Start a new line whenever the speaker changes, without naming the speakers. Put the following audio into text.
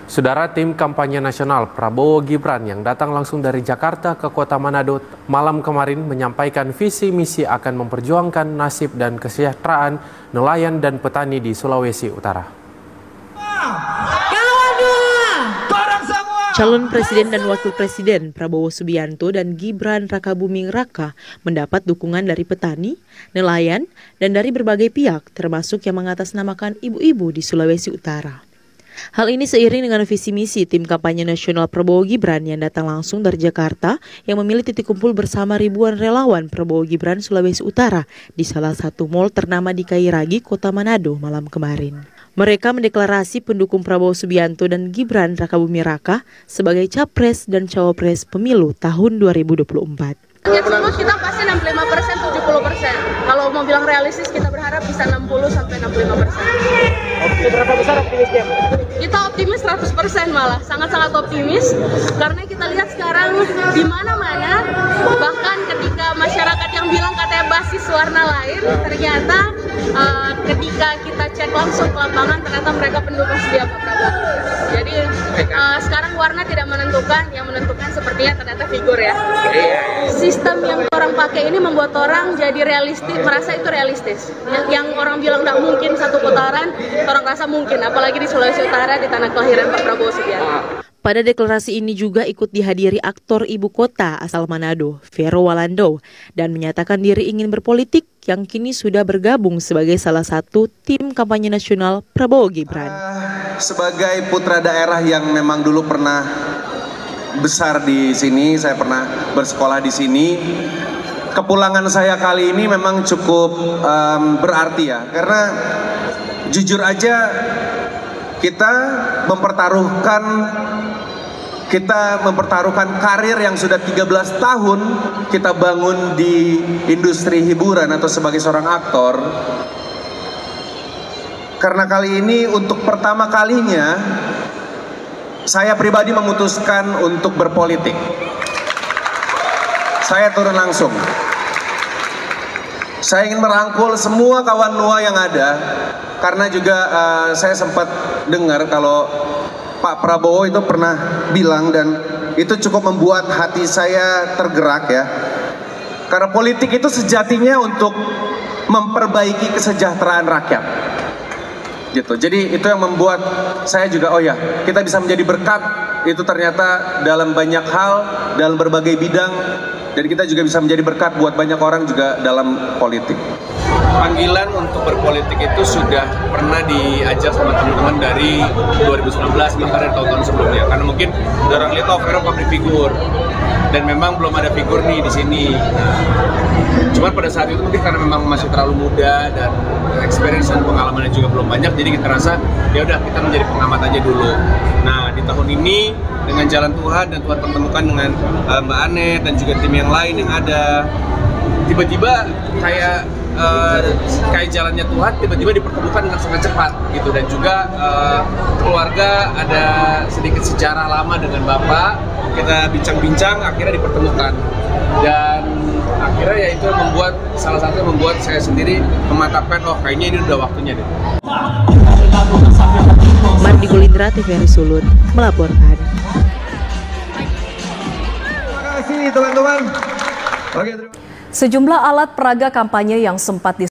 Saudara, tim kampanye nasional Prabowo Gibran yang datang langsung dari Jakarta ke kota Manado malam kemarin menyampaikan visi misi akan memperjuangkan nasib dan kesejahteraan nelayan dan petani di Sulawesi Utara.
Calon Presiden dan Wakil Presiden Prabowo Subianto dan Gibran Rakabuming Raka mendapat dukungan dari petani, nelayan, dan dari berbagai pihak termasuk yang mengatasnamakan ibu-ibu di Sulawesi Utara. Hal ini seiring dengan visi misi tim kampanye nasional Prabowo Gibran yang datang langsung dari Jakarta yang memilih titik kumpul bersama ribuan relawan Prabowo Gibran Sulawesi Utara di salah satu mal ternama di Kairagi, Kota Manado malam kemarin. Mereka mendeklarasi pendukung Prabowo Subianto dan Gibran Rakabuming Raka sebagai Capres dan Cawapres pemilu tahun 2024.
Target semua kita pasti 65%, 70%. Kalau mau bilang realistis kita berharap bisa 60-65%.
Seberapa besar optimisnya?
Kita optimis 100% malah, sangat-sangat optimis. Karena kita lihat sekarang di mana-mana, bahkan ketika masyarakat yang bilang katanya basis warna lain, ternyata ketika kita cek langsung ke lapangan, ternyata mereka pendukung setia Pak Prabowo. Jadi sekarang warna tidak menentukan, yang menentukan sepertinya ternyata figur ya. Sistem yang orang pakai ini membuat orang jadi realistis, merasa itu realistis. Yang orang bilang tidak mungkin satu putaran, orang rasa mungkin, apalagi di Sulawesi Utara di tanah kelahiran Pak Prabowo Subianto.
Pada deklarasi ini juga ikut dihadiri aktor ibu kota asal Manado, Vero Walando, dan menyatakan diri ingin berpolitik yang kini sudah bergabung sebagai salah satu tim kampanye nasional Prabowo Gibran.
Sebagai putra daerah yang memang dulu pernah besar di sini, saya pernah bersekolah di sini. Kepulangan saya kali ini memang cukup berarti ya, karena jujur aja kita mempertaruhkan karir yang sudah 13 tahun kita bangun di industri hiburan atau sebagai seorang aktor. Karena kali ini untuk pertama kalinya saya pribadi memutuskan untuk berpolitik. Saya turun langsung. Saya ingin merangkul semua kawan Nuwa yang ada, karena juga saya sempat dengar kalau Pak Prabowo itu pernah bilang, dan itu cukup membuat hati saya tergerak ya. Karena politik itu sejatinya untuk memperbaiki kesejahteraan rakyat. Gitu. Jadi itu yang membuat saya juga, oh ya, kita bisa menjadi berkat itu ternyata dalam banyak hal, dalam berbagai bidang, dan kita juga bisa menjadi berkat buat banyak orang juga dalam politik.
Panggilan untuk berpolitik itu sudah pernah diajak sama teman-teman dari 2019, bahkan dari tahun-tahun sebelumnya. Karena mungkin orang lihat, oh Vero public figure, dan memang belum ada figur nih di sini. Cuman pada saat itu mungkin karena memang masih terlalu muda dan experience dan pengalamannya juga belum banyak, jadi kita rasa ya udah kita menjadi pengamat aja dulu. Nah di tahun ini dengan jalan Tuhan dan Tuhan pertemukan dengan Mbak Anet dan juga tim yang lain yang ada, tiba-tiba kayak jalannya Tuhan tiba-tiba dipertemukan dengan sangat cepat gitu, dan juga keluarga ada sedikit sejarah lama dengan Bapak, kita bincang-bincang akhirnya dipertemukan, dan akhirnya ya itu membuat salah satu yang membuat saya sendiri memantapkan, oh kayaknya ini udah waktunya deh.
Mardi Golindra, TVRI Sulut melaporkan.
Terima kasih teman-teman.
Sejumlah alat peraga kampanye yang sempat